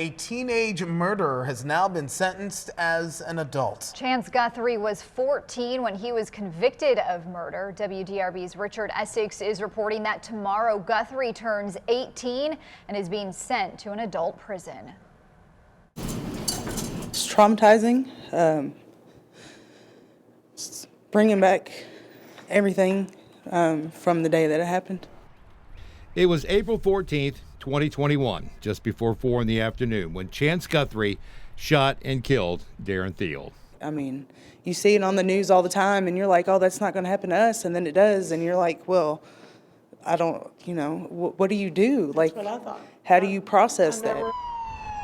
A teenage murderer has now been sentenced as an adult. Chance Guthrie was 14 when he was convicted of murder. WDRB's Richard Essex is reporting that tomorrow Guthrie turns 18 and is being sent to an adult prison. It's traumatizing. It's bringing back everything from the day that it happened. It was April 14th, 2021, just before 4 in the afternoon, when Chance Guthrie shot and killed Darren Thiel. I mean, you see it on the news all the time, and you're like, oh, that's not going to happen to us, and then it does, and you're like, well, I don't, what do you do? Like, that's what I thought. How do you process that?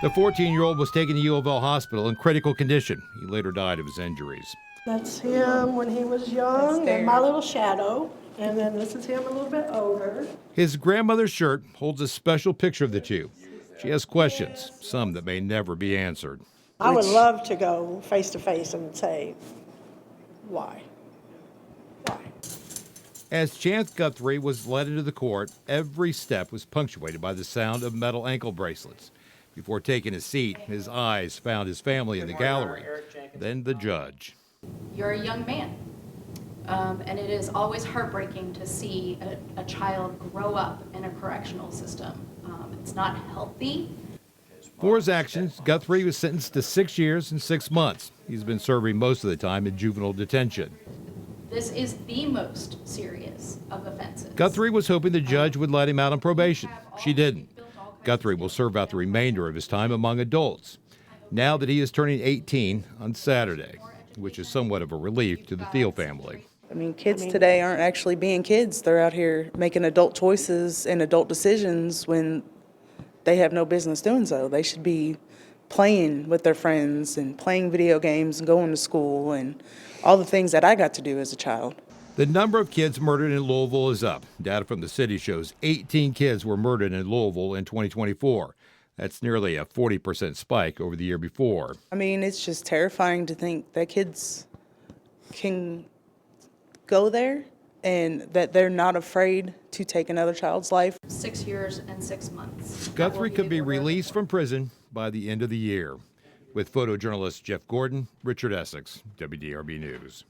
The 14-year-old was taken to Louisville Hospital in critical condition. He later died of his injuries. That's him when he was young, and my little shadow. And then this is him a little bit older. His grandmother's shirt holds a special picture of the two. She has questions, some that may never be answered. I would love to go face to face and say, why? Why? As Chance Guthrie was led into the court, every step was punctuated by the sound of metal ankle bracelets. Before taking a seat, his eyes found his family in the gallery, then the judge. You're a young man. And it is always heartbreaking to see a child grow up in a correctional system. It's not healthy. For his actions, Guthrie was sentenced to 6 years and 6 months. He's been serving most of the time in juvenile detention. This is the most serious of offenses. Guthrie was hoping the judge would let him out on probation. She didn't. Guthrie will serve out the remainder of his time among adults, now that he is turning 18 on Saturday, which is somewhat of a relief to the Thiel family. I mean, kids today aren't actually being kids. They're out here making adult choices and adult decisions when they have no business doing so. They should be playing with their friends and playing video games and going to school and all the things that I got to do as a child. The number of kids murdered in Louisville is up. Data from the city shows 18 kids were murdered in Louisville in 2024. That's nearly a 40% spike over the year before. I mean, it's just terrifying to think that kids can go there and that they're not afraid to take another child's life. 6 years and 6 months. Guthrie could be released from prison by the end of the year. With photojournalist Jeff Gordon, Richard Essex, WDRB News.